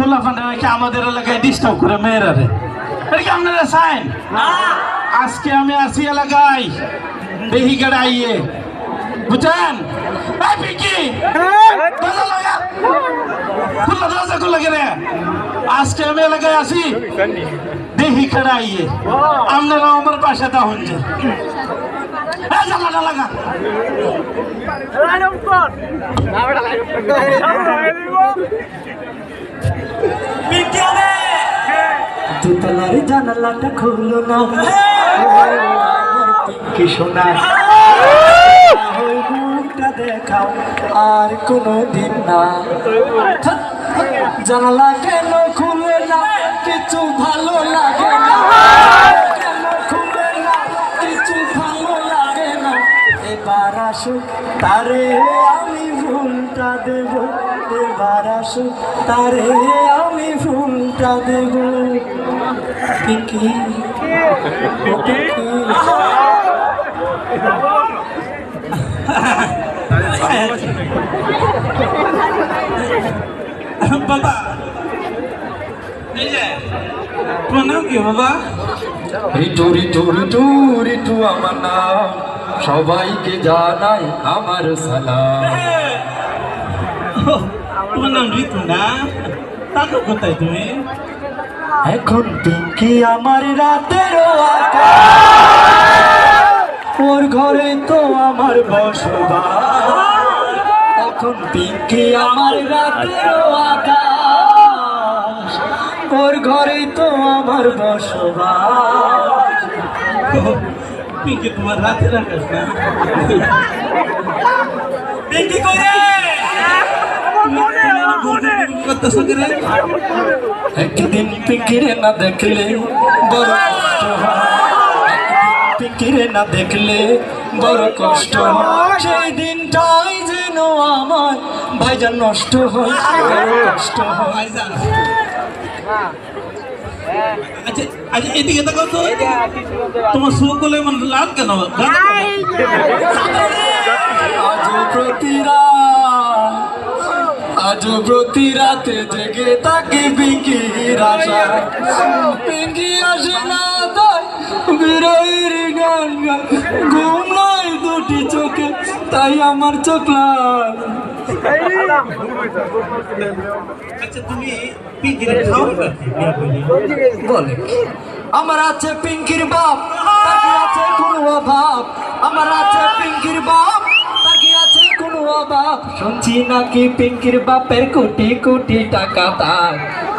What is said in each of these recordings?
ফুলা ফান্ডা নাকি আমাদের এলাকায় ডিস্টার্ব করে মেয়েরা রে, এটা কি আপনারা চান? আজকে আমি আসি এলাকায় বেহি গাড়ি আইয়ে, বুঝছেন? আজকে আমি এলাকায় আসি দেহি খেড়া আইয়ে, আপনারা আমার পাশে তা হচ্ছে লাগা দুতলার জানালাটা খুললো না কি শোনা মুখটা দেখাও আর কোনো দিন না। জানালা কেন খুলে না কিছু ভালো লাগে না, কেন খুলে না কিছু ভালো লাগে না। এবার আসুক তারে আমি ভুলটা দেব, এবার আসুক তারে আমি ভুলটা দেব। পিঙ্কি বাবা, তোমার নাম কি বাবা? ঋতু ঋতু ঋতু ঋতু আমার নাম, সবাইকে জানাই আমার সালাম। তোমার নাম ঋতু না? তাকে কোথায় তুমি? এখন পিঙ্কি আমার রাতেরও আকাশ, ওর ঘরে তো আমার বসবাস। এখন পিঙ্কি আমার রাতেরও আকাশ, ওর ঘরে তো আমার বসবাস। পিঙ্কি তোমার রাতের আকাশ না? পিঙ্কি করে একদিন পিঙ্কিরে না দেখলে বড় কষ্ট হয়, পিঙ্কিরে না দেখলে বড় কষ্ট হয়। সেই দিনটাই যেন আমার ভাইজান নষ্ট হয়, বড় কষ্ট হয়। আচ্ছা আচ্ছা, এদিকে দেখো তো, তোমার চোখ গুলো এমন লাল কেন? আজ প্রতি রাতে জেগে তাকে পিঙ্কির আশা, পিঙ্কি আসে না তাই বিরহের গান গান, ঘুম নাই দুটি চোখে তাই আমার চোখ লাল। আচ্ছা তুমি পিঙ্কির খাও বলে আমার আছে পিঙ্কির বাপ, তাকে আছে কোনো অভাব, আমার আছে পিঙ্কির বাপ, তাকে আছে কোনো অভাব। শুনছি নাকি পিঙ্কির বাপের কোটি কোটি টাকা, তাই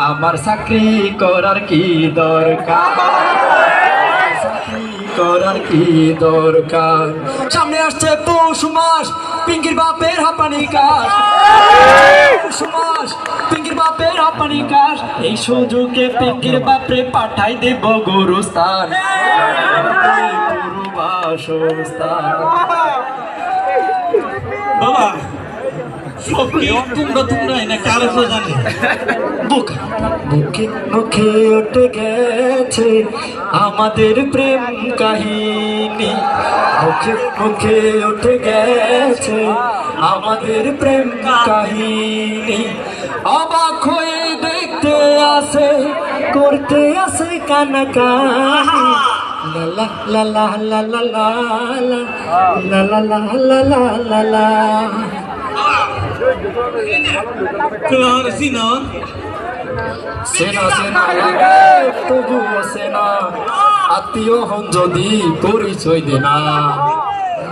আমার চাকরি করার কি দরকার, চাকরি করার কি দরকার। সামনে আসছে পৌষ মাস, পিঙ্কির বাপের হাঁপানি কাশ, পৌষ মাস পিঙ্কির বাপের হাঁপানি কাশ। এই সুযোগে পিঙ্কির বাপরে পাঠাই দেব গুরুস্থান, গুরু বাসস্থান। বাবা সব কি তোমরাই না কারো তো জানে? মুখে মুখে উঠে গেছে আমাদের প্রেম কাহিনী, মুখে মুখে উঠে গেছে আমাদের প্রেম কাহিনী। অবাক হয়ে দেখতে আসে, করতে আসে কানাকানি। লা লা লা লা লা লা লা লা লা লা লা লা লা। চিনো সেনা সেনা লাগে তবুও সেনা, আত্মীয় হন যদি পরিচয় দে না।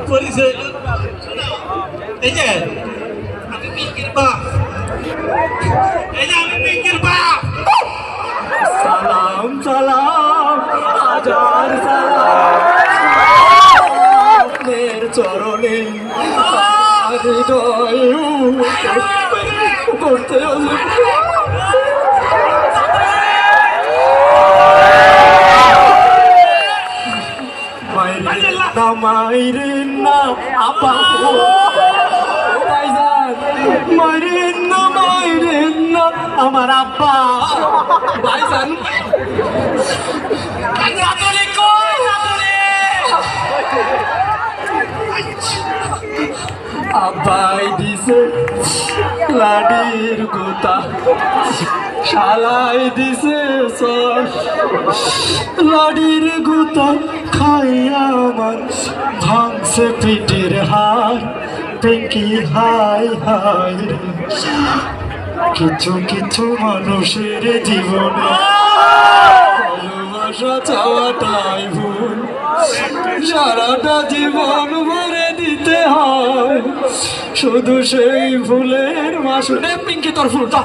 পরিচয় এই যে আমি পিঙ্কির বাপ, এই যে আমি পিঙ্কির বাপ। সালাম সালাম হাজার সালাম আপনার চরণে, হৃদয় করতে মাইরে না আপা মাইরে না আমার আব্বা ভাইজান। আব্বাই দিছে লাডির গোতা, শালাই দিছে সস, লাডির গোতা খাইয়া আমার ভাঙছে পিঠের হাড়। পিঙ্কি হাই হাই রে, কিছু কিছু মানুষের জীবনে ভালোবাসা চাওয়াটাই ভুল, সারাটা জীবন ভরে দিতে হয় শুধু সেই ফুলের মাসুরে। পিঙ্কি তোর ফুলটা